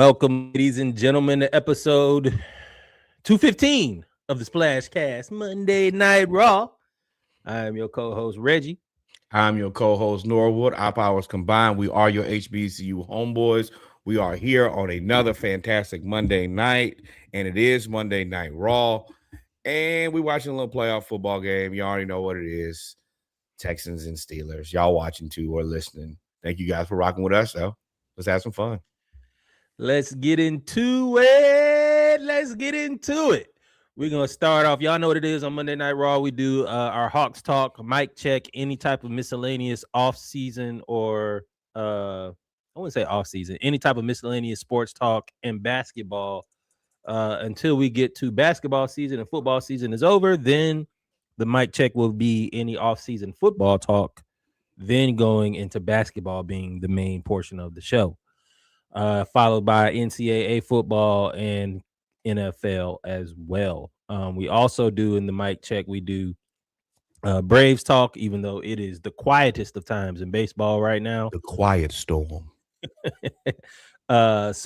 Welcome, ladies and gentlemen, to episode 215 of the Splash Cast Monday Night Raw. I am your co-host, Reggie. I'm your co-host, Norwood. Our powers combined, we are your HBCU homeboys. We are here on another fantastic Monday night, and it is Monday Night Raw. And we're watching a little playoff football game. You already know what it is. Texans and Steelers. Y'all watching too or listening. Thank you guys for rocking with us, though. Let's have some fun. Let's get into it. We're going to start off. Y'all know what it is on Monday Night Raw. We do our Hawks talk, mic check, any type of miscellaneous off-season or I wouldn't say off-season, any type of miscellaneous sports talk and basketball until we get to basketball season and football season is over. Then the mic check will be any off-season football talk, then going into basketball being the main portion of the show. Followed by NCAA football and NFL as well. We also do in the mic check, we do Braves talk, even though it is the quietest of times in baseball right now. The quiet storm. And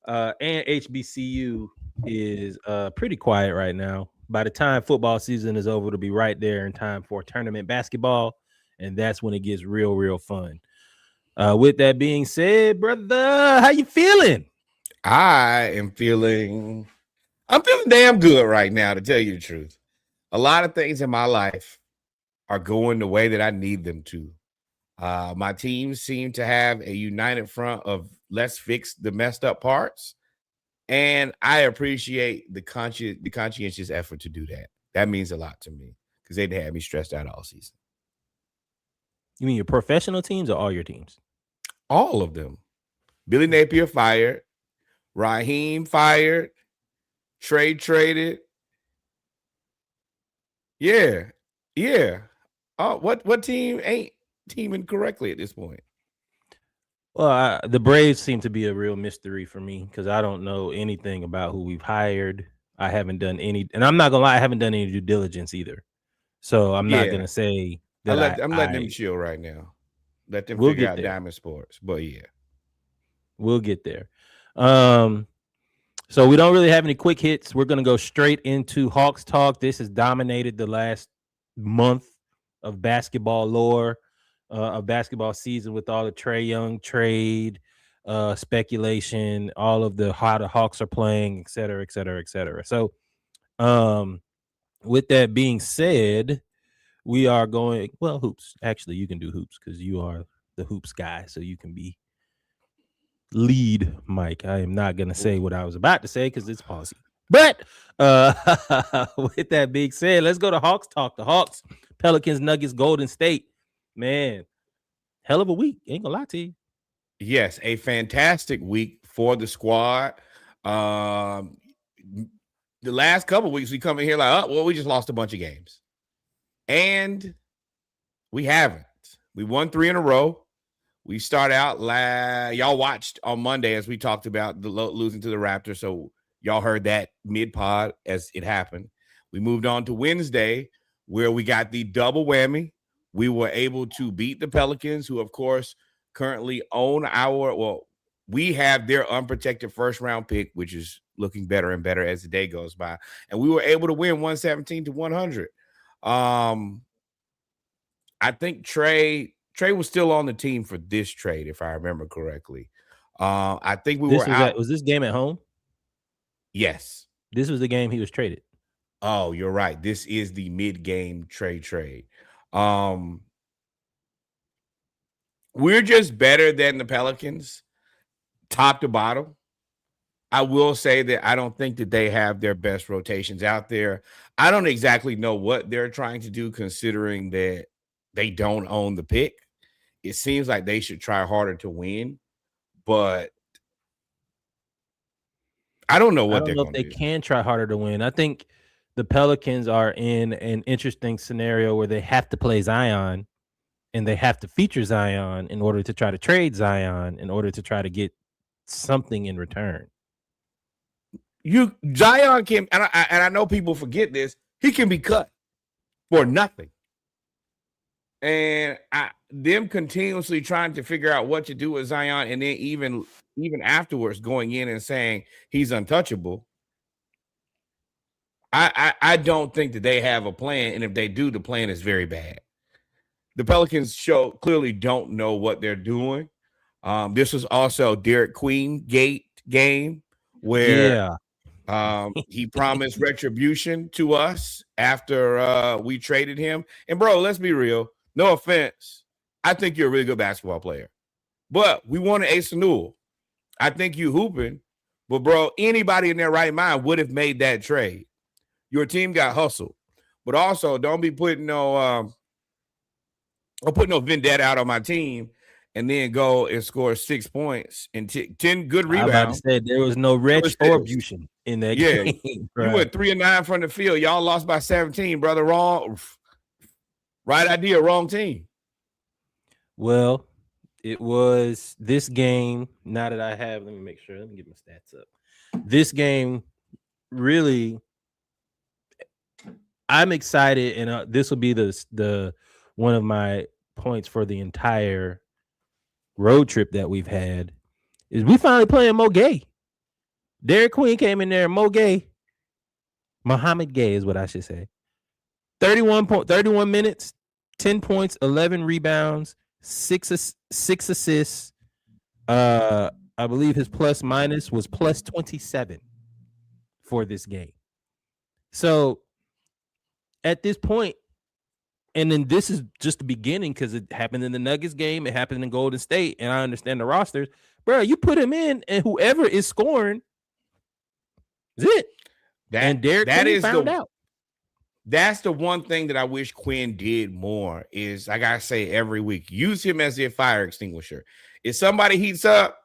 HBCU is pretty quiet right now. By the time football season is over, it'll be right there in time for tournament basketball, and that's when it gets real fun. With that being said, brother, how you feeling? I'm feeling damn good right now, to tell you the truth. A lot of things in my life are going the way that I need them to. My team seem to have a united front of let's fix the messed up parts. And I appreciate the conscientious effort to do that. That means a lot to me because they'd had me stressed out all season. You mean your professional teams or all your teams? All of them. Billy Napier fired. Raheem fired. Trae traded. Yeah. Oh, what team ain't teaming correctly at this point? Well, the Braves seem to be a real mystery for me because I don't know anything about who we've hired. I haven't done any, and I'm not gonna lie, I haven't done any due diligence either. So I'm not gonna say that I'm letting them chill right now. Let them we'll figure get out there. Diamond Sports. But yeah. We'll get there. So we don't really have any quick hits. We're gonna go straight into Hawks talk. This has dominated the last month of basketball lore, of basketball season with all the Trae Young trade, speculation, all of the how the Hawks are playing, et cetera, et cetera, et cetera. So, with that being said, we are going hoops. Actually, you can do hoops because you are the hoops guy, so you can be lead, Mike. I am not gonna say what I was about to say because it's pausey. But with that being said, let's go to Hawks talk. The Hawks, Pelicans, Nuggets, Golden State. Man, hell of a week. Ain't gonna lie to you. Yes, a fantastic week for the squad. The last couple of weeks we come in here like, we just lost a bunch of games. And we haven't. We won 3 in a row. We start out y'all watched on Monday as we talked about the losing to the Raptors. So y'all heard that mid-pod as it happened. We moved on to Wednesday where we got the double whammy. We were able to beat the Pelicans, who, of course, currently own we have their unprotected first-round pick, which is looking better and better as the day goes by. And we were able to win 117-100. I think Trae was still on the team for this trade, if I remember correctly. I think was this game at home? Yes. This was the game he was traded. Oh, you're right. This is the mid-game trade. We're just better than the Pelicans, top to bottom. I will say that I don't think that they have their best rotations out there. I don't exactly know what they're trying to do, considering that they don't own the pick. It seems like they should try harder to win, but I don't know what they're going to do. I don't know if they can try harder to win. I think the Pelicans are in an interesting scenario where they have to play Zion and they have to feature Zion in order to try to trade Zion in order to try to get something in return. Zion can, and I know people forget this, he can be cut for nothing. And them continuously trying to figure out what to do with Zion, and then even afterwards going in and saying he's untouchable. I don't think that they have a plan, and if they do, the plan is very bad. The Pelicans clearly don't know what they're doing. This was also Derek Queen game where he promised retribution to us after we traded him. And bro, let's be real. No offense. I think you're a really good basketball player. But we wanted Asa Newell. I think you hooping. But bro, anybody in their right mind would have made that trade. Your team got hustled. But also don't be putting no vendetta out on my team and then go and score 6 points and 10 good rebounds. I was about to say there was no retribution in that game. You went 3 and 9 from the field. Y'all lost by 17, brother. Wrong. Right idea, wrong team. Well, it was this game. Now that I have, let me make sure. Let me get my stats up. This game really, I'm excited, and this will be the one of my points for the entire road trip that we've had. Is we finally playing Mohamed Guey. Derek Queen came in there. Mohamed Guey is what I should say. 31 minutes, 10 points, 11 rebounds, six assists. I believe his plus minus was plus 27 for this game. So at this point, and then this is just the beginning because it happened in the Nuggets game, it happened in Golden State, and I understand the rosters. Bro, you put him in, and whoever is scoring is it. And Derek found out. That's the one thing that I wish Quinn did more is, I gotta say, every week, use him as a fire extinguisher. If somebody heats up,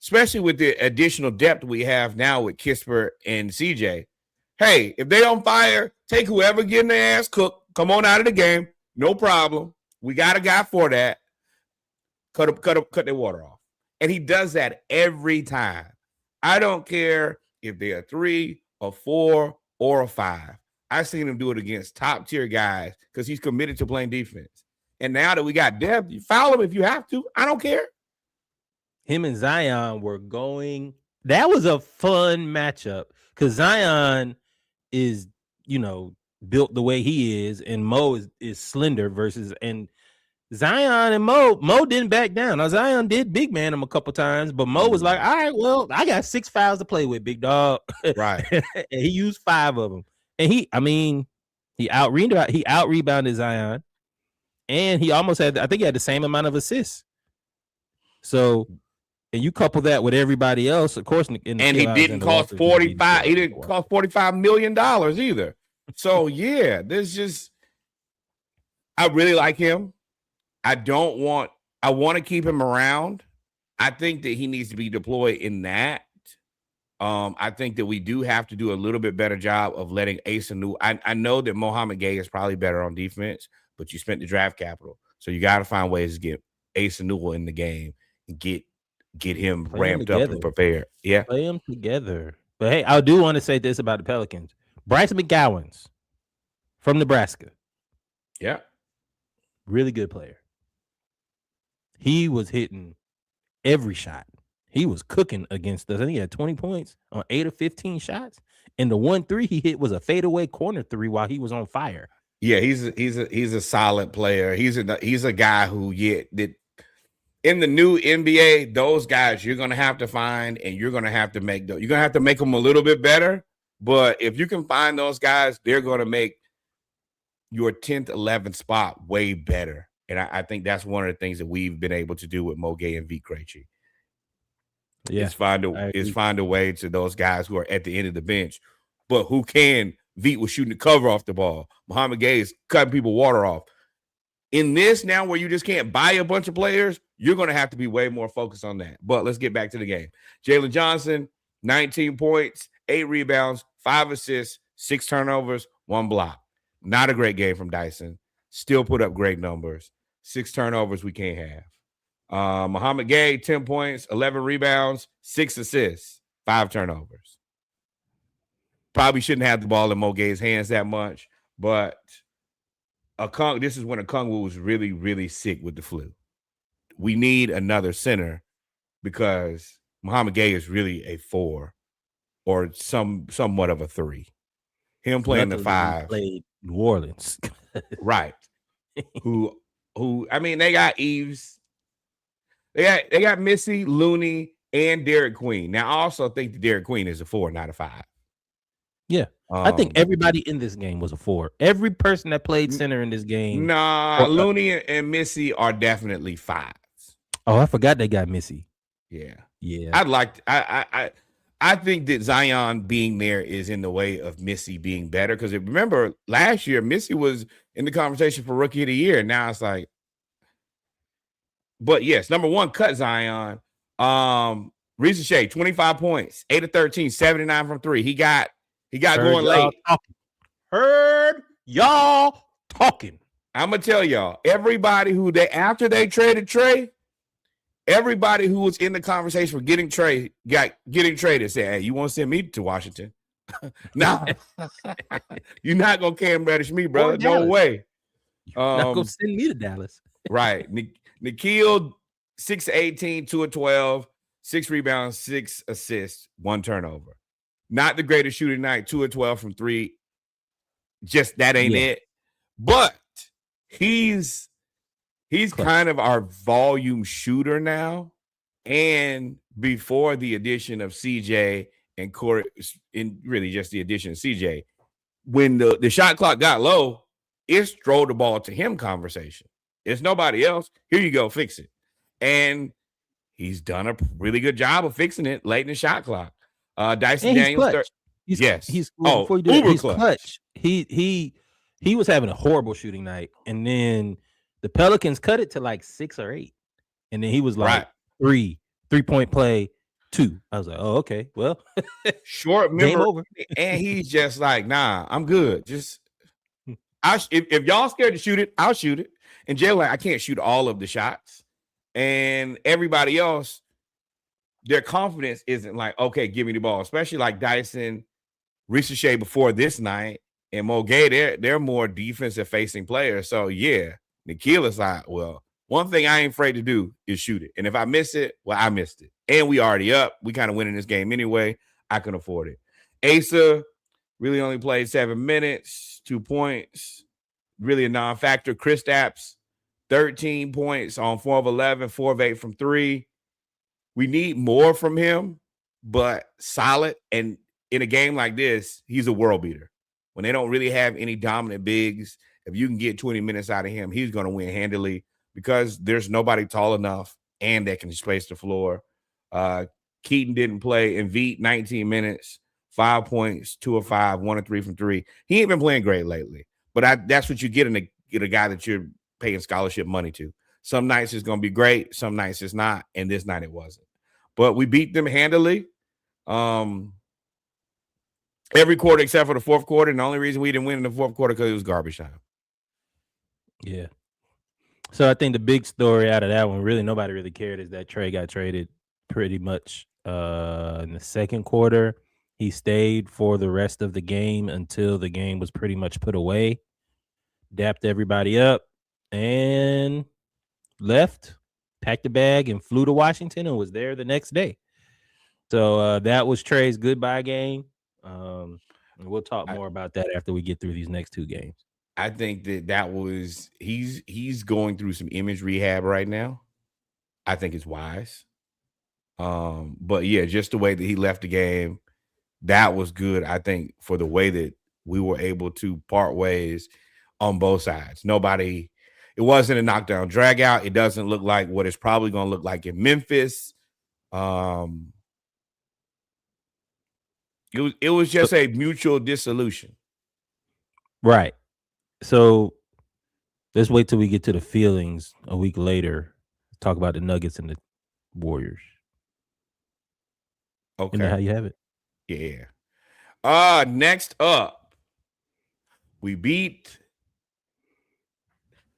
especially with the additional depth we have now with Kispert and CJ, hey, if they on fire, take whoever getting their ass cooked, come on out of the game, no problem. We got a guy for that. Cut their water off. And he does that every time. I don't care if they're a 3, a 4, or a 5. I've seen him do it against top tier guys because he's committed to playing defense. And now that we got depth, you foul him if you have to. I don't care. Him and Zion were going. That was a fun matchup because Zion is, built the way he is, and Mo is slender and Zion and Mo didn't back down. Now Zion did big man him a couple times, but Mo was like, all right, well, I got 6 fouls to play with, big dog. Right. And he used 5 of them. And he out rebounded Zion, and he almost had, I think he had the same amount of assists. So, and you couple that with everybody else, of course. He didn't cost $45. He didn't cost $45 million either. So yeah, I really like him. I want to keep him around. I think that he needs to be deployed in that. I think that we do have to do a little bit better job of letting Asa Newell. I know that Mohamed Guey is probably better on defense, but you spent the draft capital. So you got to find ways to get Asa Newell in the game and get him ramped up and prepared. Yeah. Play them together. But hey, I do want to say this about the Pelicans. Bryce McGowens from Nebraska. Yeah. Really good player. He was hitting every shot. He was cooking against us. I think he had 20 points on 8 of 15 shots. And the 1-3 he hit was a fadeaway corner 3 while he was on fire. Yeah, he's a solid player. He's a guy who that in the new NBA, those guys you're gonna have to find, and you're gonna have to make them a little bit better. But if you can find those guys, they're gonna make your 10th, 11th spot way better. And I think that's one of the things that we've been able to do with Mohamed Guey and Vit Krejci. Yeah, is find a way to those guys who are at the end of the bench, but who can. Vit was shooting the cover off the ball. Mohamed Guey is cutting people water off. In this now where you just can't buy a bunch of players, you're going to have to be way more focused on that. But let's get back to the game. Jalen Johnson, 19 points, 8 rebounds, 5 assists, 6 turnovers, 1 block. Not a great game from Dyson. Still put up great numbers. 6 turnovers we can't have. Mohamed Guey, 10 points, 11 rebounds, 6 assists, 5 turnovers. Probably shouldn't have the ball in Mo Guey's hands that much, but This is when Okongwu was really, really sick with the flu. We need another center because Mohamed Guey is really a 4 or somewhat of a 3. Him playing the Luckily, he 5. played New Orleans. Right. Who I mean, they got Eves. They got Missy, Looney, and Derek Queen. Now, I also think that Derek Queen is a 4, not a 5. Yeah. I think everybody in this game was a 4. Every person that played center in this game. Nah, Looney and Missy are definitely 5s. Oh, I forgot they got Missy. Yeah. Yeah. I think that Zion being there is in the way of Missy being better. Because remember, last year, Missy was in the conversation for Rookie of the Year. Now it's like, but yes, number 1, cut Zion. Reese Shea, 25 points, 8 of 13, 79 from 3. He got going late. Heard y'all talking. I'm gonna tell y'all, everybody after they traded Trae, everybody who was in the conversation for getting traded said, "Hey, you want to send me to Washington?" No, you're not gonna Cam Reddish me, brother. No way. Not gonna send me to Dallas. Right. Nikhil, 6 of 18, 2 of 12, 6 rebounds, 6 assists, 1 turnover. Not the greatest shooting night, 2 of 12 from 3. Just that ain't it. But he's kind of our volume shooter now. And before the addition of CJ and Corey, in really just the addition of CJ, when the shot clock got low, it's throw the ball to him conversation. It's nobody else. Here you go, fix it. And he's done a really good job of fixing it late in the shot clock. Dyson Daniels. He's clutch. He was having a horrible shooting night, and then the Pelicans cut it to like 6 or 8, and then he was like 3-point play 2. I was like, oh, okay, well, short memory, game over. And he's just like, nah, I'm good. Just if y'all scared to shoot it, I'll shoot it. And Jay, like, I can't shoot all of the shots, and everybody else, their confidence isn't like, okay, give me the ball, especially like Dyson, Ricochet before this night, and Mohamed Guey, they're more defensive facing players. So yeah, Nikhil is like, well, one thing I ain't afraid to do is shoot it. And if I miss it, well, I missed it. And we already up. We kind of winning this game anyway. I can afford it. Asa really only played 7 minutes, 2 points, really a non-factor. Kristaps, 13 points on 4 of 11, 4 of 8 from 3. We need more from him, but solid. And in a game like this, he's a world beater. When they don't really have any dominant bigs, if you can get 20 minutes out of him, he's going to win handily because there's nobody tall enough and that can space the floor. Keaton didn't play. And Veet, 19 minutes, 5 points, 2 of 5, 1 of 3 from 3. He ain't been playing great lately, but that's what you get in a guy that you're paying scholarship money to. Some nights it's going to be great. Some nights it's not. And this night it wasn't. But we beat them handily. Every quarter except for the fourth quarter. And the only reason we didn't win in the fourth quarter because it was garbage time. Yeah. So I think the big story out of that one, really nobody really cared, is that Trae got traded pretty much in the second quarter. He stayed for the rest of the game until the game was pretty much put away, dapped everybody up, and left, packed a bag, and flew to Washington and was there the next day. So that was Trae's goodbye game. And we'll talk more about that after we get through these next 2 games. I think that was he's going through some image rehab right now. I think it's wise. But yeah, just the way that he left the game, that was good. I think for the way that we were able to part ways on both sides. It wasn't a knockdown drag out. It doesn't look like what it's probably going to look like in Memphis. It was just a mutual dissolution. Right. So let's wait till we get to the feelings a week later. Talk about the Nuggets and the Warriors. Okay. You know how you have it? Yeah. Next up, we beat.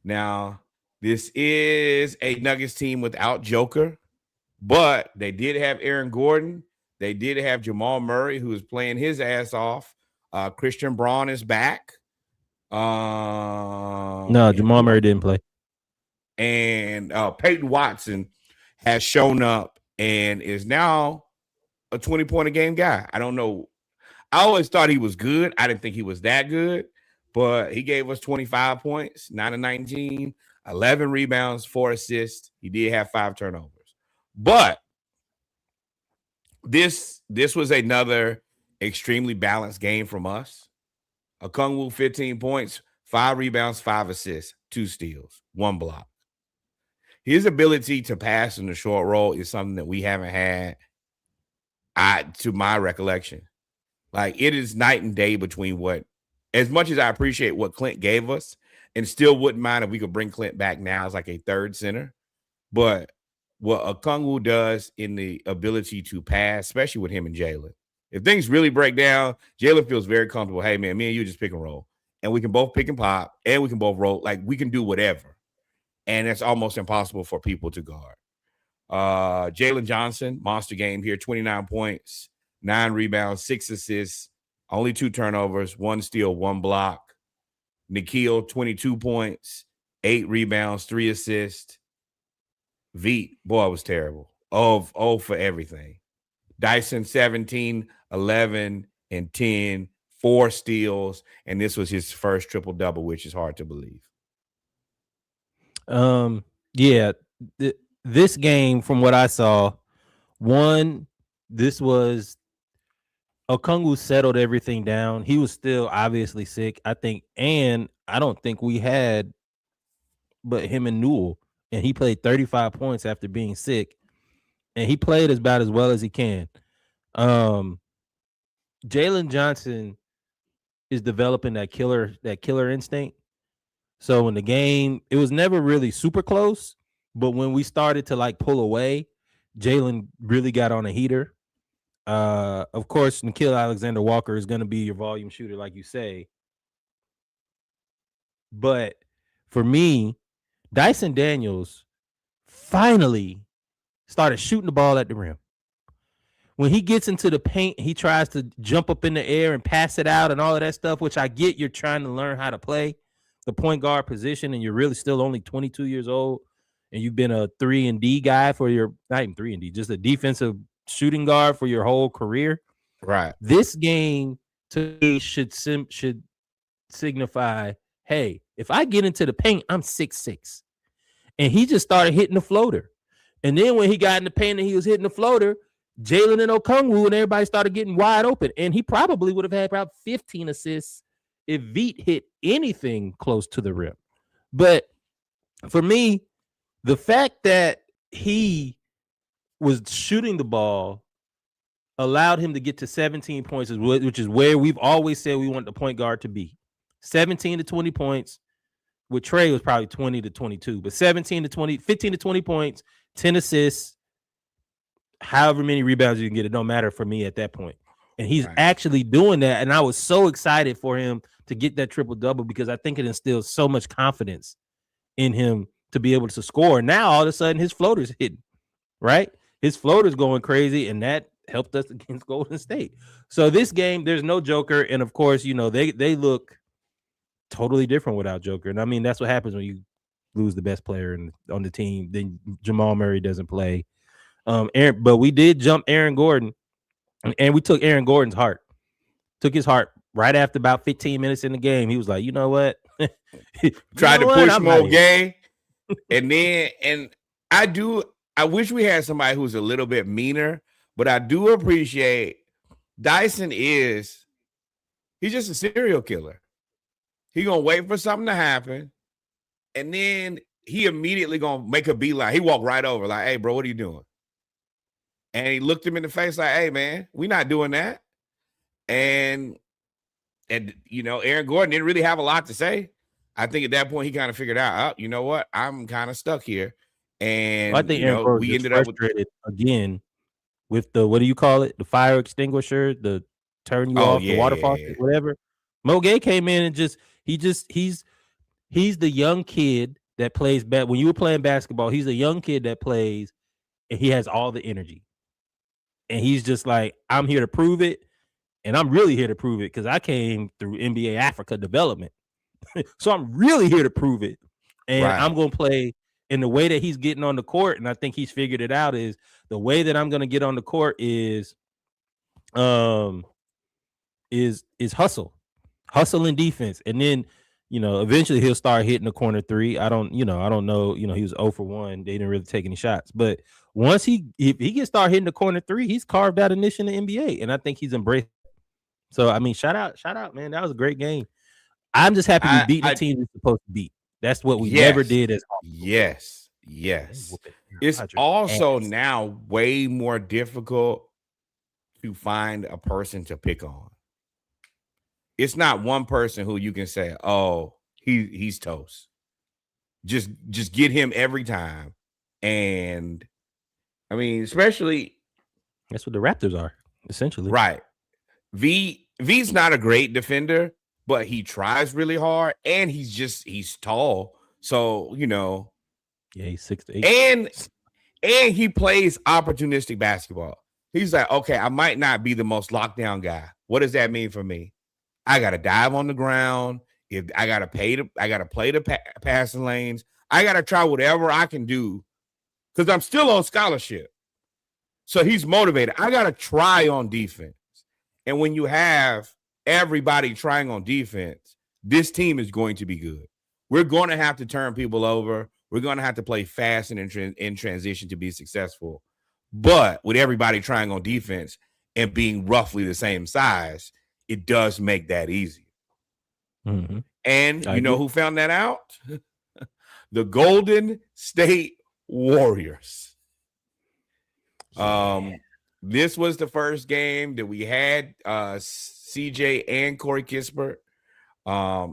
Now, this is a Nuggets team without Joker, but they did have Aaron Gordon. They did have Jamal Murray, who is playing his ass off. Christian Braun is back. No, Jamal Murray didn't play. And Peyton Watson has shown up and is now a 20-point a game guy. I don't know. I always thought he was good. I didn't think he was that good, but he gave us 25 points, 9 of 19, 11 rebounds, 4 assists. He did have 5 turnovers. But this was another extremely balanced game from us. Okongwu, 15 points, 5 rebounds, 5 assists, 2 steals, 1 block. His ability to pass in the short roll is something that we haven't had, to my recollection. Like, it is night and day between what, as much as I appreciate what Clint gave us, and still wouldn't mind if we could bring Clint back now as like a third center, but what Okongwu does in the ability to pass, especially with him and Jalen. If things really break down, Jalen feels very comfortable. Hey, man, me and you just pick and roll. And we can both pick and pop, and we can both roll. Like, we can do whatever. And it's almost impossible for people to guard. Jalen Johnson, monster game here, 29 points, 9 rebounds, 6 assists, only 2 turnovers, 1 steal, 1 block. Nikhil, 22 points, 8 rebounds, 3 assists. Veet, boy, it was terrible. Oh for everything. Dyson, 17, 11, and 10, 4 steals, and this was his first triple-double, which is hard to believe. Yeah, this game, from what I saw, this was Okongwu settled everything down. He was still obviously sick, I think, and I don't think we had but him and Newell, and he played 35 points after being sick, and he played about as well as he can. Jalen Johnson is developing that killer instinct. So in the game, it was never really super close, but when we started to like pull away, Jalen really got on a heater. Of course, Nikhil Alexander-Walker is going to be your volume shooter, like you say. But for me, Dyson Daniels finally started shooting the ball at the rim. When he gets into the paint, he tries to jump up in the air and pass it out and all of that stuff, which I get. You're trying to learn how to play the point guard position, and you're really still only 22 years old, and you've been a 3-and-D guy for your, not even 3-and-D, just a defensive shooting guard for your whole career. Right. This game to me should signify, hey, if I get into the paint, I'm 6'6". And he just started hitting the floater. And then when he got in the paint and he was hitting the floater, Jalen and Okongwu and everybody started getting wide open. And he probably would have had about 15 assists if Veet hit anything close to the rim. But for me, the fact that he was shooting the ball allowed him to get to 17 points, which is where we've always said we want the point guard to be. 17 to 20 points. With Trae, was probably 20 to 22, but 15 to 20 points, 10 assists, however many rebounds you can get, it don't matter for me at that point. And he's actually doing that. And I was so excited for him to get that triple-double because I think it instills so much confidence in him to be able to score. Now, all of a sudden, his floater's hitting, right? His floater's going crazy, and that helped us against Golden State. So this game, there's no Joker. And, of course, you know, they look totally different without Joker. And, I mean, that's what happens when you lose the best player on the team. Then Jamal Murray doesn't play. But we did jump Aaron Gordon, and we took Aaron Gordon's heart. Took his heart right after about 15 minutes in the game. He was like, you know what? Tried to push more Guey. And I wish we had somebody who's a little bit meaner, but I do appreciate Dyson he's just a serial killer. He gonna wait for something to happen, and then he immediately gonna make a beeline. He walked right over, like, hey, bro, what are you doing? And he looked him in the face like, hey, man, we not doing that. And you know, Aaron Gordon didn't really have a lot to say. I think at that point he kind of figured out, you know what, I'm kind of stuck here. And I think Aaron Gordon we ended up frustrated again with the, what do you call it? The fire extinguisher, the turn you off, the water faucet, whatever. Mohamed Guey came in and he's the young kid that plays when you were playing basketball, he's a young kid that plays and he has all the energy. And he's just like, I'm here to prove it. And I'm really here to prove it because I came through NBA Africa development. So I'm really here to prove it. And Right. I'm going to play in the way that he's getting on the court. And I think he's figured it out is the way that I'm going to get on the court is hustle and defense. And then, eventually he'll start hitting the corner three. I don't know. He was 0 for 1. They didn't really take any shots. But once if he can start hitting the corner three, he's carved out a niche in the NBA. And I think he's embraced. So, I mean, shout out, man. That was a great game. I'm just happy we beat the team we're supposed to beat. That's what we never did as Yes. It's also now way more difficult to find a person to pick on. It's not one person who you can say, oh, he's toast. Just get him every time. And I mean, especially that's what the Raptors are, essentially. Right. V's not a great defender, but he tries really hard, and he's tall. So, yeah, he's 6'8". And he plays opportunistic basketball. He's like, okay, I might not be the most lockdown guy. What does that mean for me? I got to dive on the ground. If I got to play the passing lanes. I got to try whatever I can do because I'm still on scholarship. So he's motivated. I got to try on defense. And when you have everybody trying on defense, this team is going to be good. We're going to have to turn people over. We're going to have to play fast and in transition to be successful. But with everybody trying on defense and being roughly the same size, it does make that easy. Mm-hmm. And you know who found that out? The Golden State Warriors. This was the first game that we had CJ and Corey Kispert.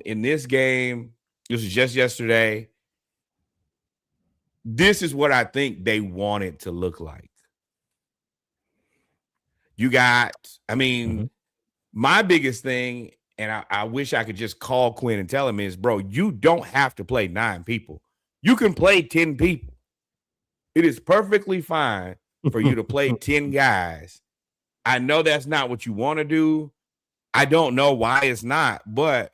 In this game, this was just yesterday. This is what I think they want it to look like. My biggest thing, and I wish I could just call Quinn and tell him is, bro, you don't have to play 9 people. You can play 10 people. It is perfectly fine for you to play 10 guys. I know that's not what you want to do. I don't know why it's not, but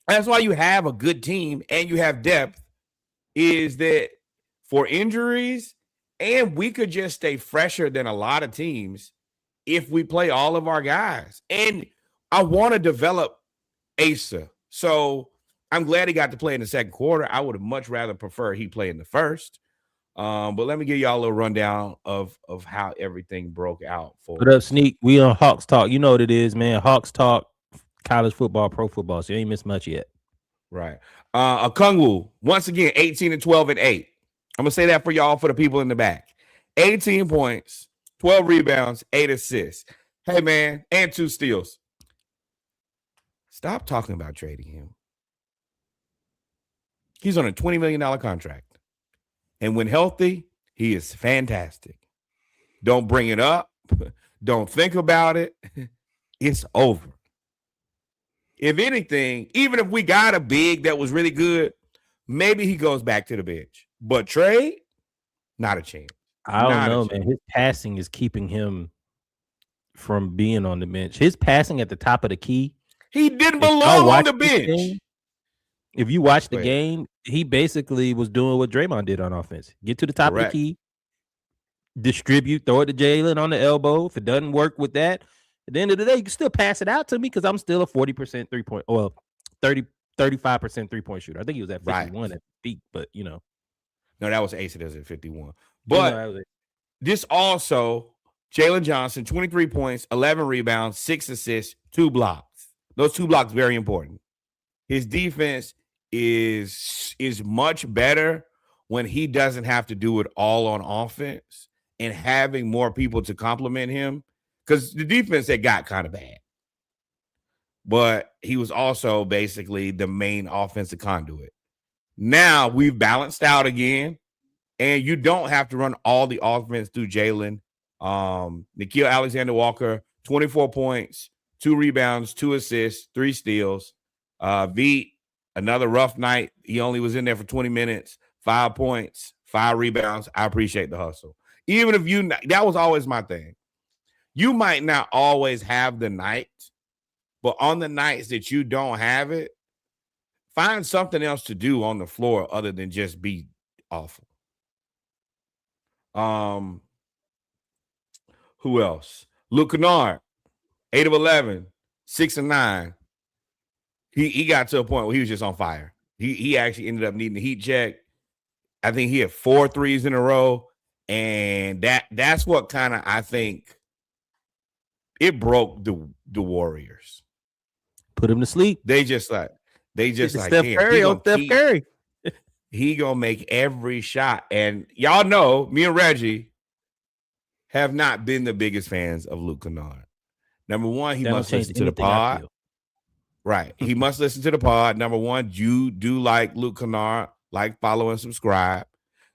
that's why you have a good team and you have depth, is that for injuries, and we could just stay fresher than a lot of teams if we play all of our guys. And I want to develop Asa. So I'm glad he got to play in the second quarter. I would have much rather preferred he play in the first. But let me give y'all a little rundown of how everything broke out. What up, Sneak? We on Hawks Talk. You know what it is, man. Hawks Talk, college football, pro football. So you ain't missed much yet. Right. Okongwu, once again, 18 and 12 and 8. I'm going to say that for y'all, for the people in the back. 18 points, 12 rebounds, 8 assists. Hey, man, and 2 steals. Stop talking about trading him. He's on a $20 million contract. And when healthy, he is fantastic. Don't bring it up. Don't think about it. It's over. If anything, even if we got a big that was really good, maybe he goes back to the bench. But Trae, not a chance. I don't know, man. His passing is keeping him from being on the bench. His passing at the top of the key. He didn't belong on the bench. If you watch the game, he basically was doing what Draymond did on offense. Get to the top of the key, distribute, throw it to Jalen on the elbow. If it doesn't work with that, at the end of the day, you can still pass it out to me because I'm still a 40% 3-point, 35% 3-point shooter. I think he was at 51 at the peak, but No, that was Asa. That was at 51. But this also, Jalen Johnson, 23 points, 11 rebounds, 6 assists, 2 blocks. Those 2 blocks, very important. His defense is much better when he doesn't have to do it all on offense and having more people to compliment him, because the defense had got kind of bad. But he was also basically the main offensive conduit. Now we've balanced out again, and you don't have to run all the offense through Jalen. Nickeil Alexander-Walker, 24 points, 2 rebounds, 2 assists, 3 steals. V, another rough night. He only was in there for 20 minutes, 5 points, 5 rebounds. I appreciate the hustle. Even if that was always my thing. You might not always have the night, but on the nights that you don't have it, Find something else to do on the floor other than just be awful. Who else? Luke Kennard, 8 of 11, 6 of 9. He got to a point where he was just on fire. He actually ended up needing the heat check. I think he had 4 threes in a row, and that's what kind of, I think, it broke the Warriors. Put him to sleep. They just like Steph Curry on Steph Curry. He gonna make every shot, and y'all know me and Reggie have not been the biggest fans of Luke Kennard. Number one, he must listen to the pod. Right. He must listen to the pod. Number one, you do like Luke Kennard, like, follow, and subscribe.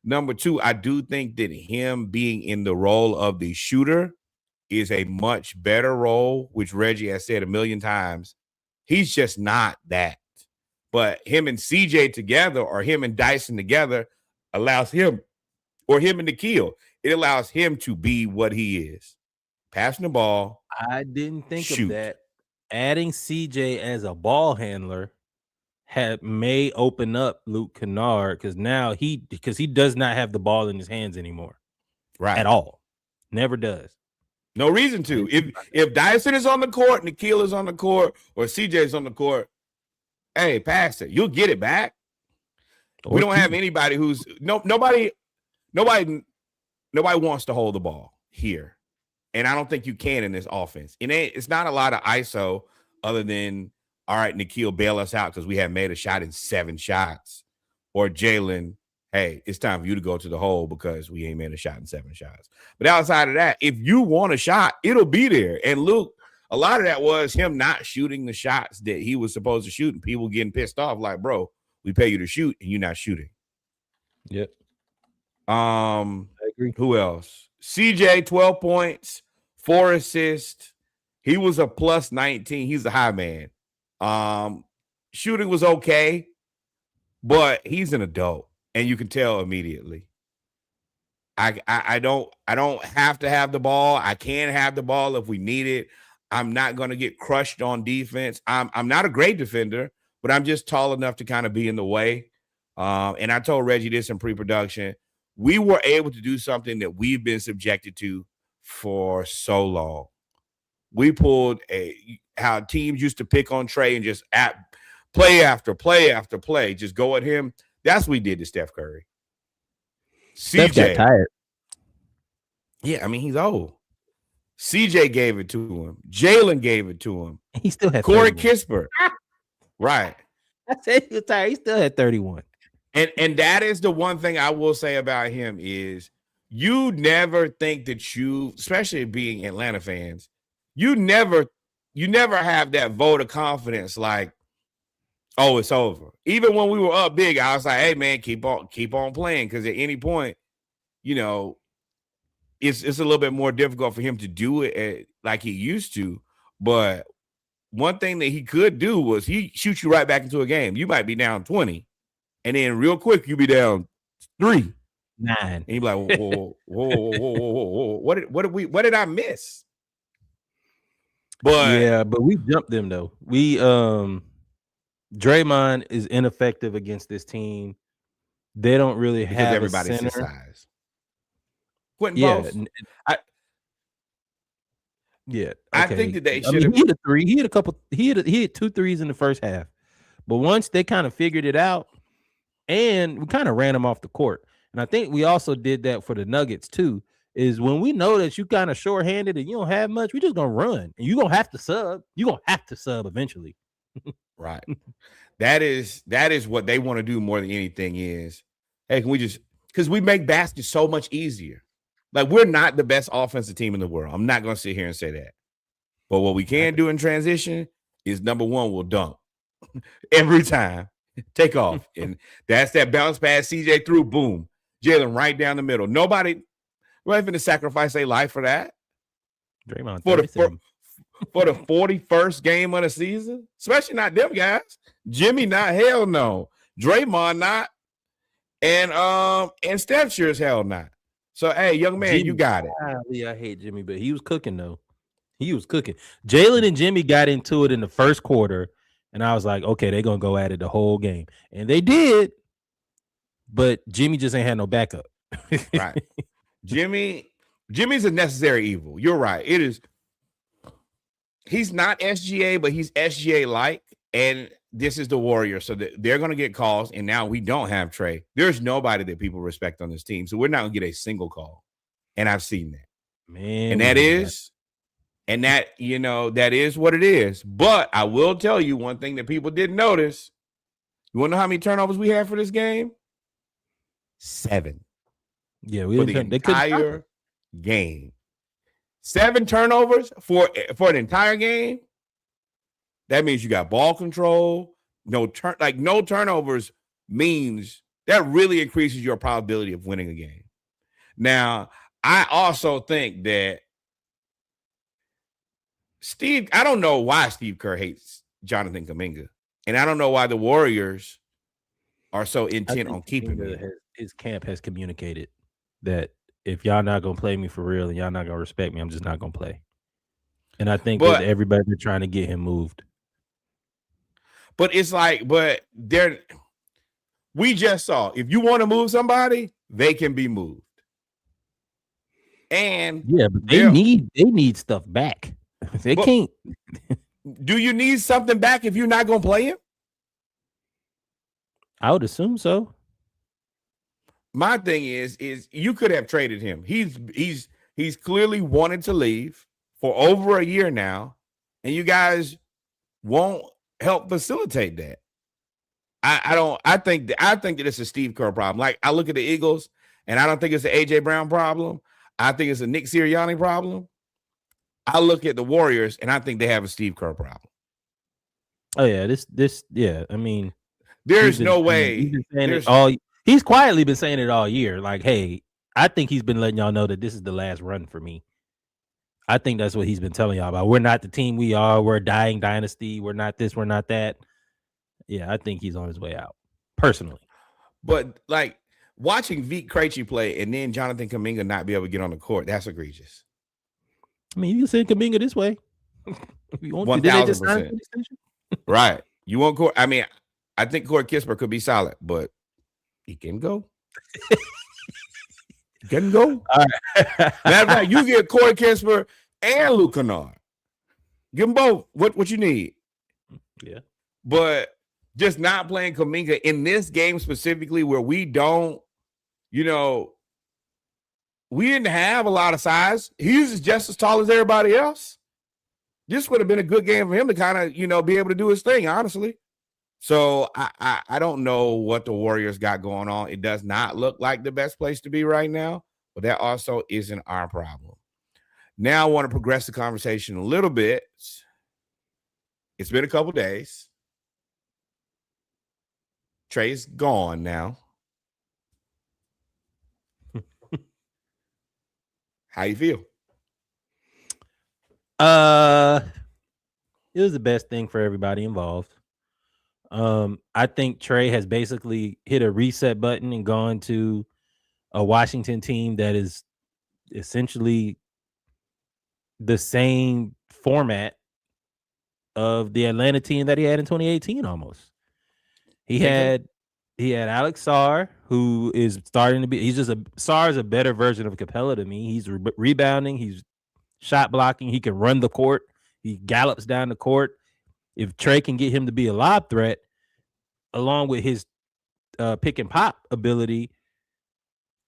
Number two, I do think that him being in the role of the shooter is a much better role, which Reggie has said a million times. He's just not that. But him and CJ together, or him and Dyson together, allows him, or him and Nikhil, it allows him to be what he is. Passing the ball. I didn't think of that. Adding CJ as a ball handler may open up Luke Kennard, because now he does not have the ball in his hands anymore. Right. At all. Never does. No reason to. If Dyson is on the court, Nikhil is on the court, or CJ is on the court, hey, pass it. You'll get it back. We don't have anybody who's nobody wants to hold the ball here. And I don't think you can in this offense. It's not a lot of ISO other than, all right, Nikhil, bail us out because we have made a shot in 7 shots. Or Jalen, hey, it's time for you to go to the hole because we ain't made a shot in 7 shots. But outside of that, if you want a shot, it'll be there. And Luke, a lot of that was him not shooting the shots that he was supposed to shoot, and people getting pissed off like, bro, we pay you to shoot and you're not shooting. Yep. I agree. Who else? CJ, 12 points, 4 assists. He was a plus 19. He's a high man. Shooting was okay, but he's an adult, and you can tell immediately. I don't have to have the ball. I can have the ball if we need it. I'm not going to get crushed on defense. I'm not a great defender, but I'm just tall enough to kind of be in the way. And I told Reggie this in pre-production. We were able to do something that we've been subjected to for so long. We pulled how teams used to pick on Trae and just play after play after play, just go at him. That's what we did to Steph Curry. Steph got tired. Yeah, I mean, he's old. CJ gave it to him. Jalen gave it to him. He still had Corey Kispert. Right. I said he was tired. He still had 31. And that is the one thing I will say about him is you never think that you, especially being Atlanta fans, you never have that vote of confidence like, oh, it's over. Even when we were up big, I was like, hey, man, keep on playing, because at any point, it's a little bit more difficult for him to do it like he used to. But one thing that he could do was he shoot you right back into a game. You might be down 20, and then real quick you be down 3, 9. And you be like, whoa. What did I miss? But yeah, but we jumped them though. We Draymond is ineffective against this team. They don't really have everybody's a his center. size. Quentin Boss. I think that they should have. He hit a 3. He hit a couple. He hit 2 threes in the first half. But once they kind of figured it out, and we kind of ran them off the court. And I think we also did that for the Nuggets too. Is when we know that you kind of shorthanded and you don't have much, we just gonna run, and you're gonna have to sub. You're gonna have to sub eventually. Right. That is what they want to do more than anything is, hey, can we just, because we make baskets so much easier. Like, we're not the best offensive team in the world. I'm not going to sit here and say that. But what we can do in transition is, number one, we'll dunk every time, take off. And that's that bounce pass CJ through, boom. Jalen right down the middle. Nobody going to sacrifice their life for that. Draymond for the 41st game of the season, especially not them guys. Jimmy not, hell no. Draymond not, and Steph sure as hell not. So hey, young man, Jimmy, you got it. I hate Jimmy, but he was cooking though. He was cooking. Jalen and Jimmy got into it in the first quarter, And I was like, okay, they're gonna go at it the whole game. And they did, but Jimmy just ain't had no backup. Right. Jimmy's a necessary evil. You're right. It is. He's not SGA, but he's SGA like, and this is the Warriors, so they're going to get calls. And now we don't have Trae. There's nobody that people respect on this team, so we're not going to get a single call. And I've seen that, Man, and that is what it is. But I will tell you one thing that people didn't notice. You want to know how many turnovers we had for this game? 7. Yeah, for the entire game. 7 turnovers for an entire game. That means you got ball control. No turnovers means that really increases your probability of winning a game. Now, I also think that I don't know why Steve Kerr hates Jonathan Kuminga, and I don't know why the Warriors are so intent on keeping him. His camp has communicated that if y'all not gonna play me for real and y'all not gonna respect me, I'm just not gonna play. And I think that everybody, they're trying to get him moved. But it's like, we just saw, if you want to move somebody, they can be moved. And yeah, but they need stuff back. They can't. Do you need something back if you're not gonna play him? I would assume so. My thing is you could have traded him. He's clearly wanted to leave for over a year now, and you guys won't help facilitate that. I think that it's a Steve Kerr problem. Like, I look at the Eagles, and I don't think it's an AJ Brown problem. I think it's a Nick Sirianni problem. I look at the Warriors, and I think they have a Steve Kerr problem. Oh yeah, yeah. I mean, there's no way. He's quietly been saying it all year. Like, hey, I think he's been letting y'all know that this is the last run for me. I think that's what he's been telling y'all about. We're not the team we are. We're a dying dynasty. We're not this. We're not that. Yeah, I think he's on his way out, personally. But, like, watching Vit Krejci play and then Jonathan Kuminga not be able to get on the court, that's egregious. I mean, you can send Kuminga this way. 1,000%. Right. You want court? I mean, I think Corey Kispert could be solid, but he can go. He can go. All right. Matter of fact, you get Corey Kispert and Luke Kennard. Give them both. What you need? Yeah. But just not playing Kuminga in this game specifically, where we don't, we didn't have a lot of size. He's just as tall as everybody else. This would have been a good game for him to kind of, be able to do his thing, honestly. So I don't know what the Warriors got going on. It does not look like the best place to be right now, but that also isn't our problem. Now I want to progress the conversation a little bit. It's been a couple days. Trae's gone now. How you feel? It was the best thing for everybody involved. I think Trae has basically hit a reset button and gone to a Washington team that is essentially the same format of the Atlanta team that he had in 2018 almost. He had Alex Sarr, who is starting to be, Sarr is a better version of Capella to me. He's rebounding, he's shot blocking, he can run the court, he gallops down the court. If Trae can get him to be a lob threat, along with his pick and pop ability,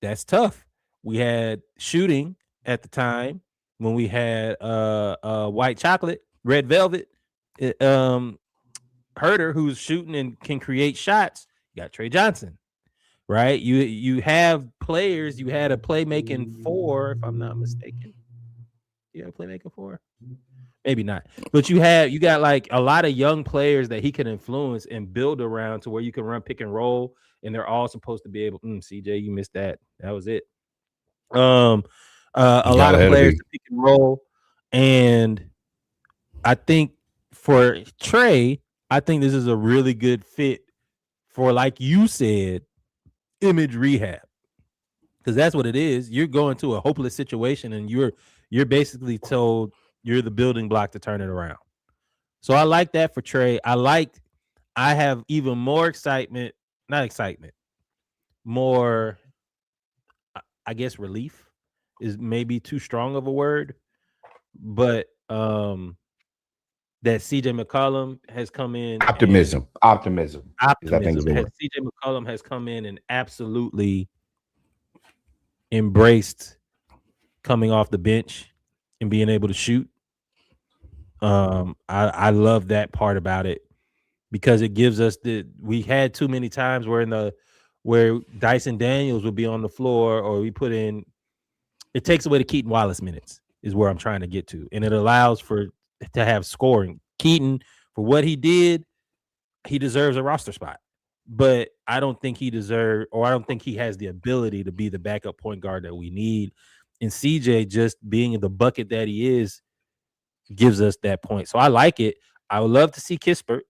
that's tough. We had shooting at the time when we had white chocolate, red velvet, Herter, who's shooting and can create shots. You got Trae Johnson, right? You have players. You had a playmaking 4, if I'm not mistaken. You have a playmaking 4. Maybe not, but you got like a lot of young players that he can influence and build around to where you can run pick and roll, and they're all supposed to be able. CJ, you missed that. That was it. A lot of players to pick and roll, and I think for Trae, I think this is a really good fit for, like you said, image rehab, because that's what it is. You're going to a hopeless situation, and you're basically told you're the building block to turn it around. So I like that for Trae. I have even more excitement, not excitement, more, I guess relief is maybe too strong of a word, but that CJ McCollum has come in and Optimism is, I think, is optimism the has word. CJ McCollum has come in and absolutely embraced coming off the bench and being able to shoot. I love that part about it because it gives us we had too many times where Dyson Daniels would be on the floor or we put in, it takes away the Keaton Wallace minutes is where I'm trying to get to, and it allows to have scoring. Keaton, for what he did, he deserves a roster spot, but I don't think he has the ability to be the backup point guard that we need. And CJ, just being the bucket that he is, gives us that point. So I like it. I would love to see Kispert.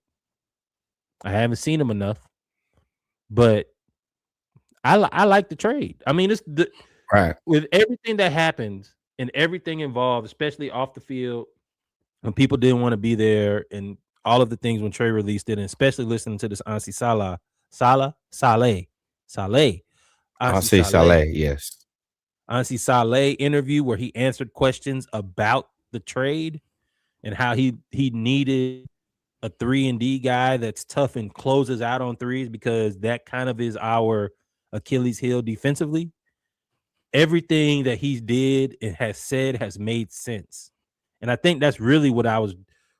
I haven't seen him enough, but I like the trade. I mean, Right. with everything that happened and everything involved, especially off the field, when people didn't want to be there, and all of the things when Trae released it, and especially listening to this Ansi Saleh, I'll Ansi say Saleh, Saleh, yes. Ansi Saleh interview where he answered questions about the trade and how he needed a 3-and-D guy that's tough and closes out on threes because that kind of is our Achilles heel defensively. Everything that he did and has said has made sense. And I think that's really what I was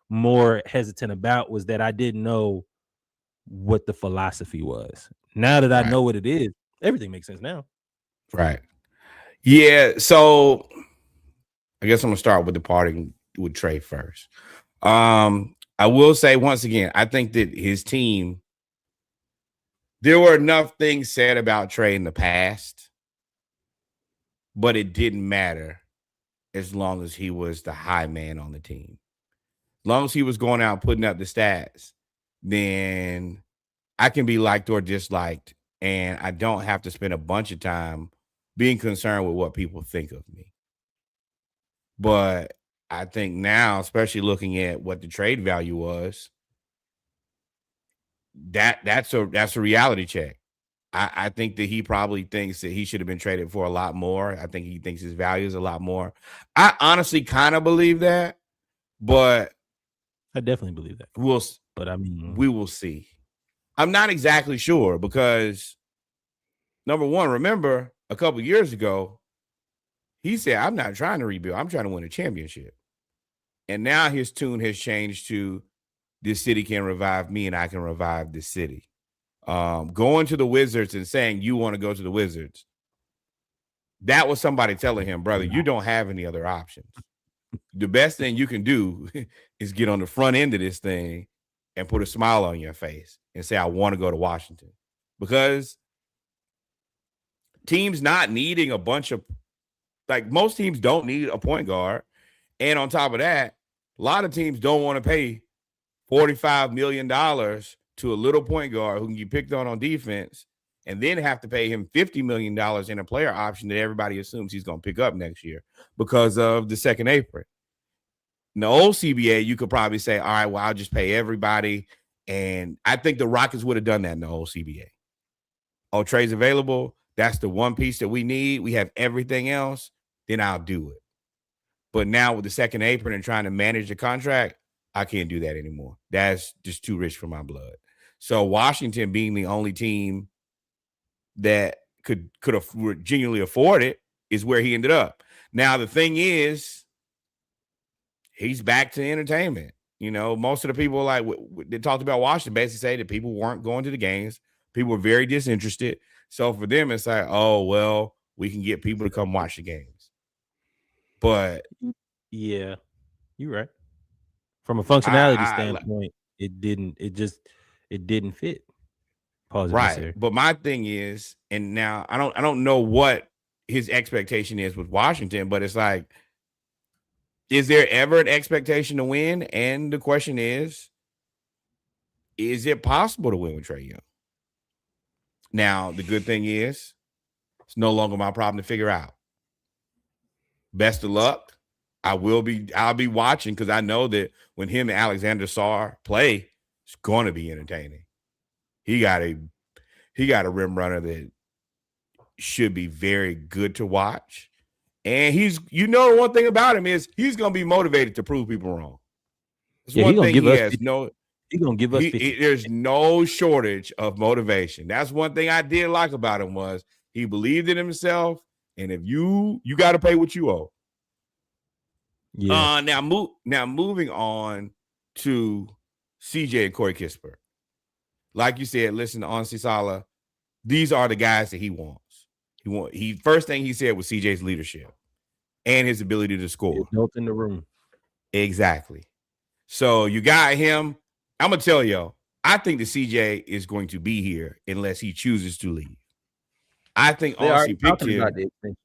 more hesitant about, was that I didn't know what the philosophy was. Now that I Right. know what it is, everything makes sense now. Right. Yeah. So I guess I'm gonna start with the parting with Trae first. I will say once again, I think that his team, there were enough things said about Trae in the past, but it didn't matter as long as he was the high man on the team. As long as he was going out putting up the stats, then I can be liked or disliked, and I don't have to spend a bunch of time being concerned with what people think of me. But I think now, especially looking at what the trade value was, that's a reality check. I think that he probably thinks that he should have been traded for a lot more. I think he thinks his value is a lot more. I honestly kind of believe that, but I definitely believe that. But I mean, we will see. I'm not exactly sure because number one, remember a couple years ago, he said, I'm not trying to rebuild. I'm trying to win a championship. And now his tune has changed to this city can revive me and I can revive this city. Going to the Wizards and saying you want to go to the Wizards, that was somebody telling him, brother, you don't have any other options. The best thing you can do is get on the front end of this thing and put a smile on your face and say, I want to go to Washington. Because teams not needing a bunch of, like most teams don't need a point guard. And on top of that, a lot of teams don't want to pay $45 million to a little point guard who can get picked on defense and then have to pay him $50 million in a player option that everybody assumes he's going to pick up next year because of the second apron. In the old CBA, you could probably say, all right, well, I'll just pay everybody. And I think the Rockets would have done that in the old CBA. Oh, Trae's available. That's the one piece that we need. We have everything else. Then I'll do it. But now with the second apron and trying to manage the contract, I can't do that anymore. That's just too rich for my blood. So Washington being the only team that could genuinely afford it is where he ended up. Now, the thing is, he's back to entertainment. You know, most of the people that talked about Washington basically say that people weren't going to the games. People were very disinterested. So for them, it's like, oh, well, we can get people to come watch the games. But yeah, you're right. From a functionality standpoint, it didn't fit. Pause right. necessary. But my thing is, and now I don't know what his expectation is with Washington, but it's like, is there ever an expectation to win? And the question is it possible to win with Trae Young? Now, the good thing is, it's no longer my problem to figure out. Best of luck. I'll be watching because I know that when him and Alexander Sarr play, it's going to be entertaining. He got a rim runner that should be very good to watch. And one thing about him is he's going to be motivated to prove people wrong. That's one thing he has. He's going to give us 50. There's no shortage of motivation. That's one thing I did like about him was he believed in himself. And if you got to pay what you owe. Yeah. Now moving on to CJ and Corey Kispert. Like you said, listen to Ansi Salah. These are the guys that he wants. First thing he said was CJ's leadership and his ability to score. It's built in the room. Exactly. So you got him. I'm gonna tell y'all, I think that CJ is going to be here unless he chooses to leave. I think Ansi picked him. About the extension.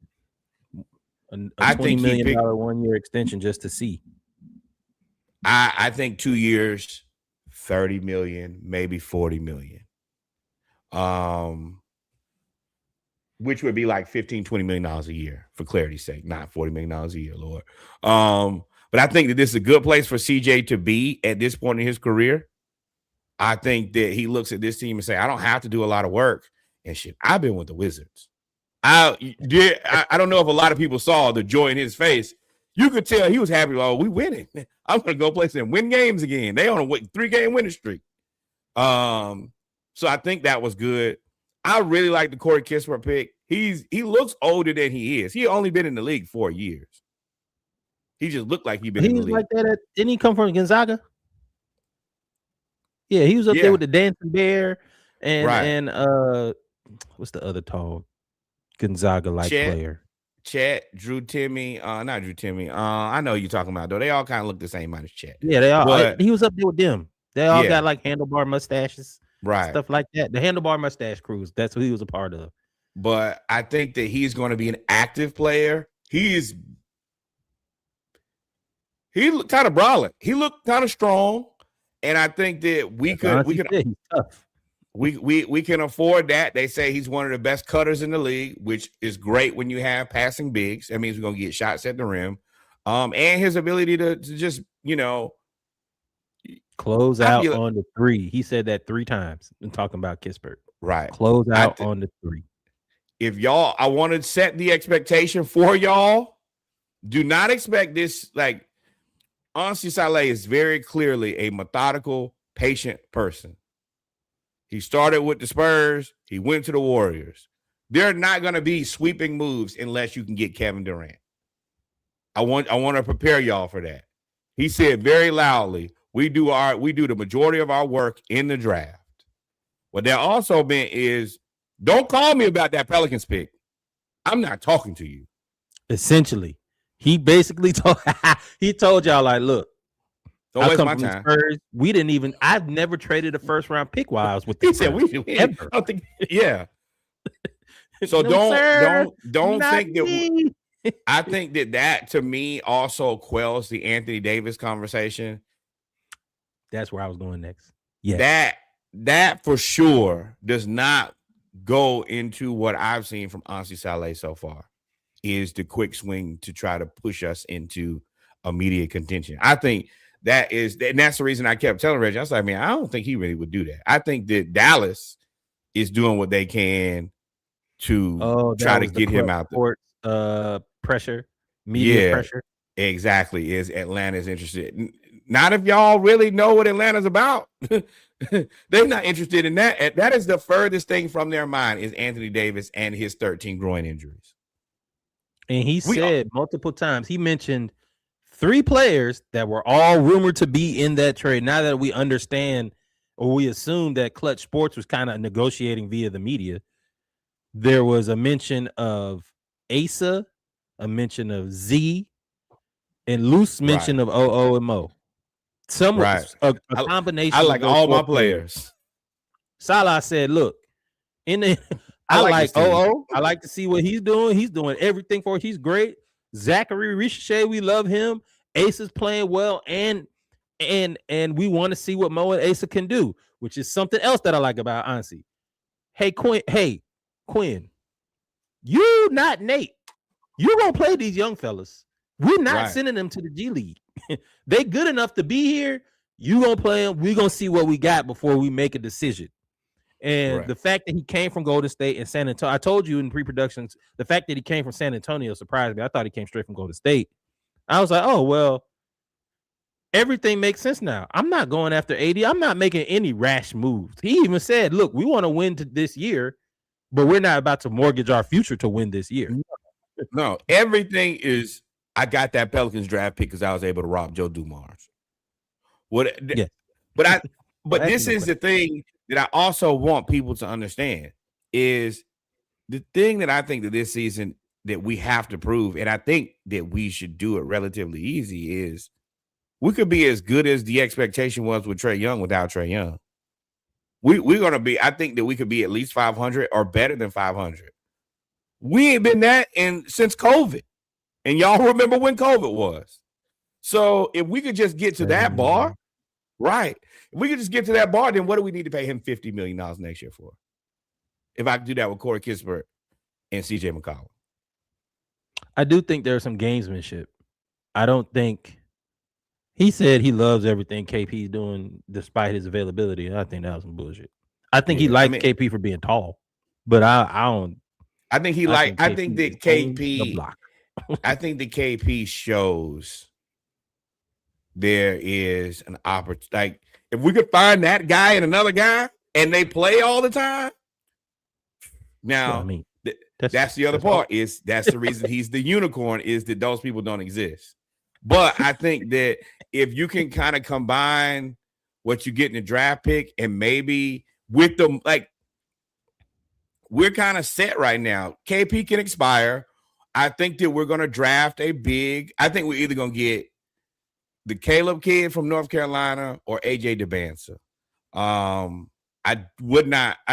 A $20 million 1-year extension just to see. I think 2 years, 30 million, maybe 40 million. Which would be like $15-20 million a year for clarity's sake, not $40 million a year, Lord. But I think that this is a good place for CJ to be at this point in his career. I think that he looks at this team and say, I don't have to do a lot of work and shit. I've been with the Wizards. I don't know if a lot of people saw the joy in his face. You could tell he was happy. Oh, we winning. I'm going to go play and win games again. They on a 3-game winning streak. So I think that was good. I really like the Corey Kispert pick. He looks older than he is. He only been in the league 4 years. He just looked like he'd been in the league. He was like that. Didn't he come from Gonzaga? Yeah, he was up there with the dancing bear and what's the other tall Gonzaga-like player? Chet, Drew Timmy, not Drew Timmy. I know you're talking about though. They all kind of look the same minus Chet. Yeah, they all. But he was up there with them. They all got like handlebar mustaches, right? Stuff like that. The handlebar mustache crews. That's what he was a part of. But I think that he's going to be an active player. He looked kind of brawling. He looked kind of strong, and I think that we can afford that. They say he's one of the best cutters in the league, which is great when you have passing bigs. That means we're gonna get shots at the rim, and his ability to just close out on the three. He said that 3 times. I'm talking about Kispert. Right, close out on the 3. If y'all, I want to set the expectation for y'all. Do not expect this. Like, Ansi Salah is very clearly a methodical, patient person. He started with the Spurs. He went to the Warriors. They're not going to be sweeping moves unless you can get Kevin Durant. I want to prepare y'all for that. He said very loudly, we do the majority of our work in the draft. What that also meant is, don't call me about that Pelicans pick. I'm not talking to you. Essentially, he basically told y'all, like, look, don't waste my time. Spurs, I've never traded a first-round pick while I was with the He said we ever. I think, yeah. So don't think that. I think that to me also quells the Anthony Davis conversation. That's where I was going next. Yeah, that for sure does not go into what I've seen from Ansi Salah so far. Is the quick swing to try to push us into immediate contention. I think that's the reason I kept telling Reggie. I was like, man, I don't think he really would do that. I think that Dallas is doing what they can to try to get him out there. Pressure, media pressure. Exactly. Is Atlanta's interested? Not if y'all really know what Atlanta's about. They're not interested in that. That is the furthest thing from their mind is Anthony Davis and his 13 groin injuries. And he said multiple times, he mentioned 3 players that were all rumored to be in that trade. Now that we understand or we assume that Clutch Sports was kind of negotiating via the media, there was a mention of Asa, a mention of Z, and loose mention of OO and Mo. A combination. I like all my players. Salah said, look, I like OO. I like to see what he's doing. He's doing everything for it. He's great. Zachary Ricochet, we love him. Ace is playing well, and we want to see what Mo and Asa can do, which is something else that I like about Ansi. Hey, Quinn, you not Nate. You're gonna play these young fellas. We're not Right. sending them to the G League. They good enough to be here. You gonna play them. We gonna see what we got before we make a decision. And Right. the fact that he came from Golden State and San Antonio, I told you in pre-productions, the fact that he came from San Antonio surprised me. I thought he came straight from Golden State. I was like, oh well, everything makes sense now. I'm not going after 80. I'm not making any rash moves. He even said, look, we want to win this year, but we're not about to mortgage our future to win this year. No, everything is. I got that Pelicans draft pick because I was able to rob Joe Dumars. What? Yeah. But this is the thing that I also want people to understand is the thing that I think that this season that we have to prove, and I think that we should do it relatively easy, is we could be as good as the expectation was with Trae Young without Trae Young. We're going to be, I think that we could be at least 500 or better than 500. We ain't been that since COVID. And y'all remember when COVID was. So if we could just get to that bar, right? If we could just get to that bar, then what do we need to pay him $50 million next year for? If I could do that with Corey Kispert and CJ McCollum. I do think there's some gamesmanship. I don't think he said he loves everything KP's doing despite his availability. And I think that was some bullshit. I think he likes KP for being tall, but I don't. I think he I think that KP. I think the KP shows there is an opportunity. Like if we could find that guy and another guy, and they play all the time. Now, I mean, that's the other part. That's the reason he's the unicorn is that those people don't exist. But I think that if you can kind of combine what you get in the draft pick and maybe with them, like we're kind of set right now. KP can expire. I think that we're going to draft a big. I think we're either going to get the Caleb kid from North Carolina or AJ DeBanza. I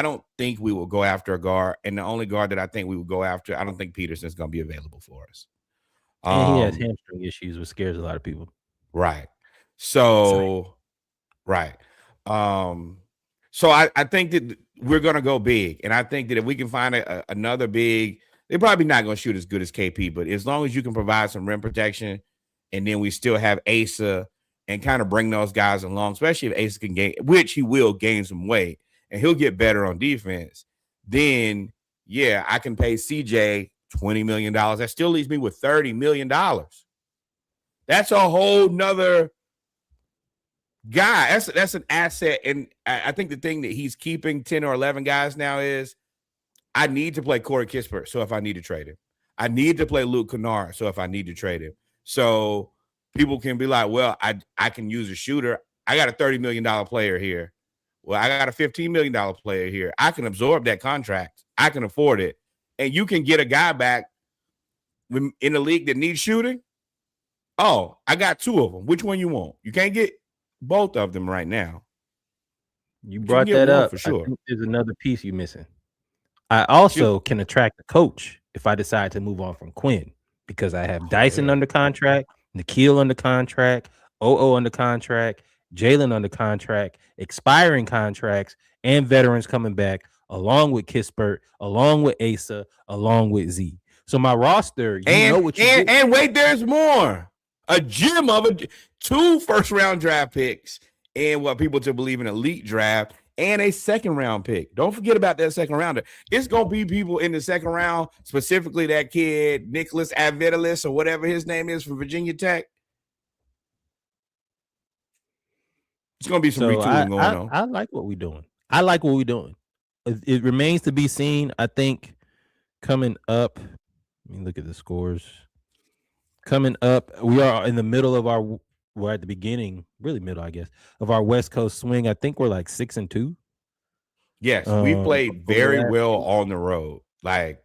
don't think we will go after a guard. And the only guard that I think we would go after, I don't think Peterson's going to be available for us. And he has hamstring issues, which scares a lot of people. Right. So, right. So I think that we're going to go big. And I think that if we can find another big, they're probably not going to shoot as good as KP, but as long as you can provide some rim protection and then we still have Asa and kind of bring those guys along, especially if Asa can gain, which he will gain some weight and he'll get better on defense, then, yeah, I can pay CJ $20 million. That still leaves me with $30 million. That's a whole nother guy. That's an asset. And I think the thing that he's keeping 10 or 11 guys now is I need to play Corey Kispert. So if I need to trade him, I need to play Luke Kennard. So if I need to trade him, so people can be like, well, I can use a shooter. I got a $30 million player here. Well, I got a $15 million player here. I can absorb that contract. I can afford it. And you can get a guy back in the league that needs shooting. Oh, I got two of them. Which one you want? You can't get both of them right now. You brought that up. For sure. I think there's another piece you're missing. I also can attract a coach if I decide to move on from Quinn because I have Dyson under contract, Nikhil under contract, OO under contract, Jalen under contract, expiring contracts, and veterans coming back, along with Kispert, along with Asa, along with Z. So my roster, know what you get. And wait, there's more. A gem of 2 first-round draft picks and what people to believe in elite draft and a second-round pick. Don't forget about that second rounder. It's going to be people in the second round, specifically that kid, Nicholas Avedilis or whatever his name is from Virginia Tech. It's going to be some retooling going on. I like what we're doing. It remains to be seen. I think coming up, let me look at the scores. Coming up, we are in the middle of we're at the beginning, really middle, I guess, of our West Coast swing. I think we're like 6-2. Yes, we played very well on the road. Like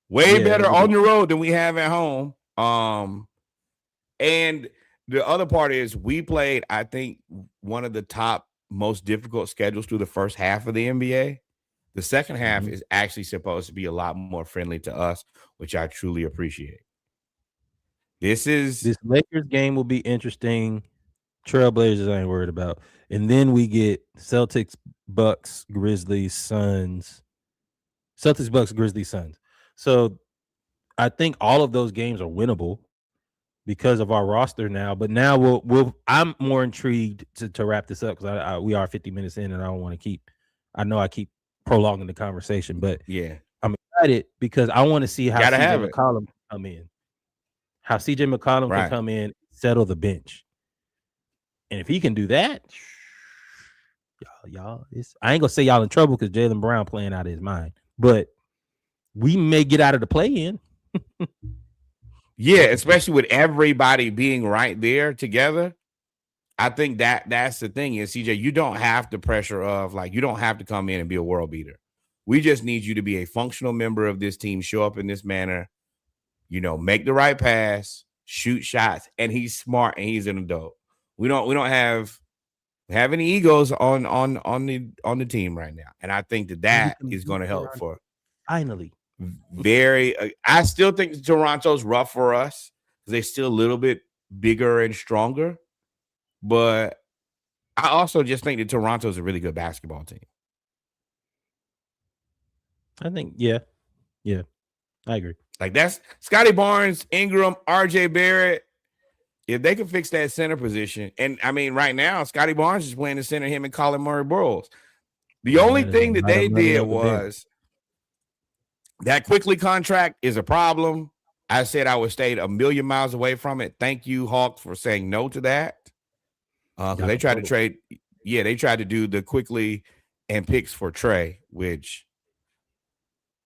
way better on the road than we have at home. And the other part is we played, I think, one of the top most difficult schedules through the first half of the NBA. The second half is actually supposed to be a lot more friendly to us, which I truly appreciate. This Lakers game will be interesting. Trailblazers I ain't worried about. And then we get Celtics, Bucks, Grizzlies, Suns. Celtics, Bucks, Grizzlies, Suns. So I think all of those games are winnable. because of our roster now. But now I'm more intrigued to wrap this up because we are 50 minutes in, and I don't want to keep. I know I keep prolonging the conversation, but Yeah, I'm excited because I want to see how gotta CJ have it. McCollum can come in. How CJ McCollum can Right. come in, settle the bench, and if he can do that, y'all, I ain't gonna say y'all in trouble because Jaylen Brown playing out of his mind, but we may get out of the play-in. Yeah, especially with everybody being right there together. I think that's the thing is, CJ, you don't have the pressure of like, you don't have to come in and be a world beater. We just need you to be a functional member of this team, show up in this manner, make the right pass, shoot shots, and he's smart and he's an adult. We don't have any egos on the team right now, and I think that is going to help for finally. I still think Toronto's rough for us because they're still a little bit bigger and stronger, but I also just think that Toronto's a really good basketball team. I think, yeah, I agree. Like that's Scotty Barnes, Ingram, RJ Barrett. If they can fix that center position, and I mean, right now, Scotty Barnes is playing the center, him and Colin Murray-Burroughs. The only thing that they did was that Quickly contract is a problem. I said I would stay a million miles away from it. Thank you, Hawks, for saying no to that. Because they tried to trade. Yeah, they tried to do the Quickly and picks for Trae, which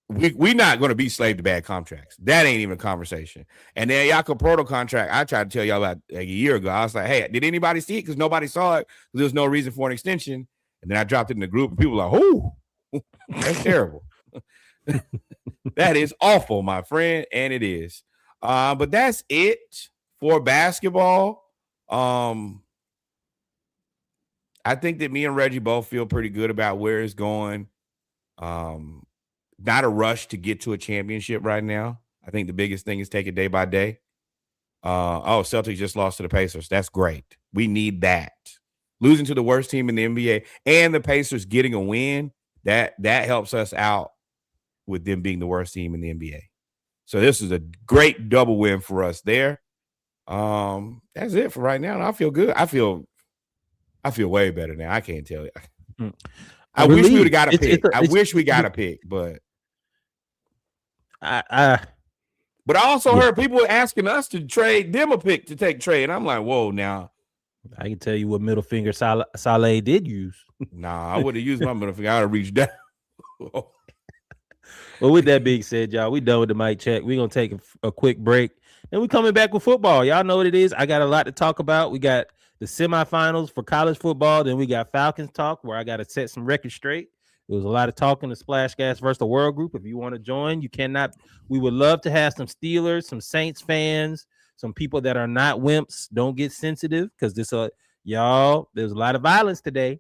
we're not going to be slave to bad contracts. That ain't even a conversation. And then Jakob Porto contract, I tried to tell y'all about like a year ago. I was like, hey, did anybody see it? Because nobody saw it. There was no reason for an extension. And then I dropped it in the group, and people were like, oh, that's terrible. That is awful, my friend, and it is. But that's it for basketball. I think that me and Reggie both feel pretty good about where it's going. Not a rush to get to a championship right now. I think the biggest thing is take it day by day. Celtics just lost to the Pacers. That's great. We need that. Losing to the worst team in the NBA and the Pacers getting a win, that helps us out with them being the worst team in the NBA. So this is a great double win for us there. That's it for right now. And I feel good. I feel way better now. I can't tell you. I wish we would have got a pick. I wish we got a pick, but but I also heard people asking us to trade them a pick to take Trae, and I'm like, whoa, now. I can tell you what middle finger Saleh did use. Nah, I would have used my middle finger. I would have reached down. Well, with that being said, y'all, we done with the mic check. We're going to take a quick break. Then we coming back with football. Y'all know what it is. I got a lot to talk about. We got the semifinals for college football. Then we got Falcons talk where I got to set some records straight. There was a lot of talk in the Splash Gas versus the World group. If you want to join, you cannot. We would love to have some Steelers, some Saints fans, some people that are not wimps. Don't get sensitive because y'all, there's a lot of violence today.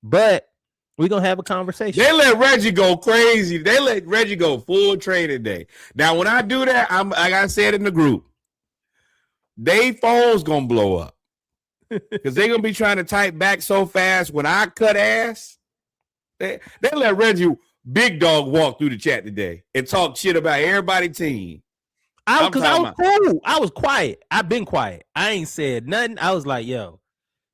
But we're going to have a conversation. They let Reggie go crazy. They let Reggie go full train today. Now, when I do that, like I said in the group, they phone's going to blow up because they're going to be trying to type back so fast. When I cut ass, they let Reggie big dog walk through the chat today and talk shit about everybody's team. I was cool. I was quiet. I've been quiet. I ain't said nothing. I was like, yo.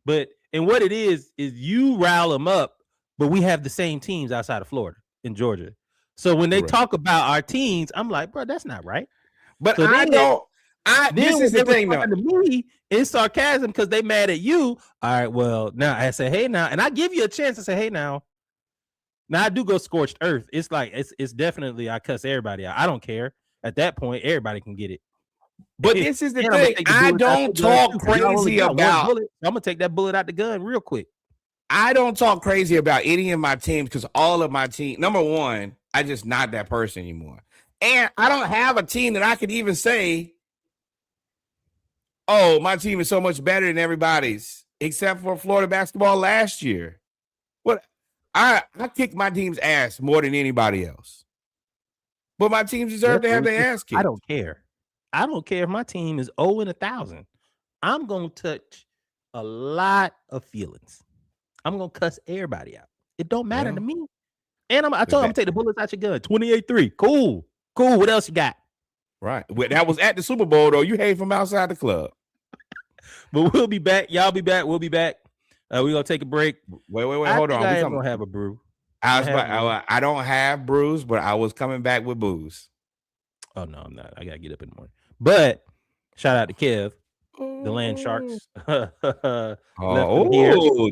And what it is you rile them up, but we have the same teams outside of Florida in Georgia. So when they talk about our teams, I'm like, bro, that's not right. But so this is the thing, though. To me, it's sarcasm because they mad at you. All right, well, now I say, hey, now, and I give you a chance to say, hey, now. Now I do go scorched earth. It's like it's definitely I cuss everybody out. I don't care. At that point, everybody can get it. But this is the thing. I don't talk crazy about. I'm gonna take that bullet out the gun real quick. I don't talk crazy about any of my teams because all of my team. Number one, I just not that person anymore, and I don't have a team that I could even say, "Oh, my team is so much better than everybody's," except for Florida basketball last year. What I kicked my team's ass more than anybody else. But my teams deserve to have their ass kicked. I don't care. I don't care if my team is 0-1,000. I'm going to touch a lot of feelings. I'm going to cuss everybody out. It don't matter to me. And I told him I'm going to take the bullets out your gun. 28-3. Cool. What else you got? Right. Well, that was at the Super Bowl, though. You hate from outside the club. But we'll be back. Y'all be back. We'll be back. We're going to take a break. Wait. Hold on. I am going to have a brew. I don't have brews, but I was coming back with booze. Oh, no, I'm not. I got to get up in the morning. But shout out to Kev, the Land Sharks.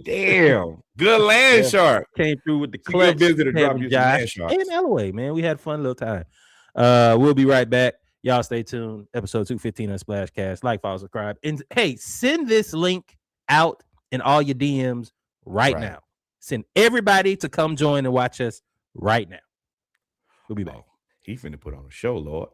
Damn. Good Land Shark. Came through with the clutch. Visitor drop you Land Sharks. And LA, man. We had a fun little time. We'll be right back. Y'all stay tuned. Episode 215 on Splashcast. Like, follow, subscribe. And hey, send this link out in all your DMs right now. Send everybody to come join and watch us right now. We'll be back. He finna put on a show, Lord.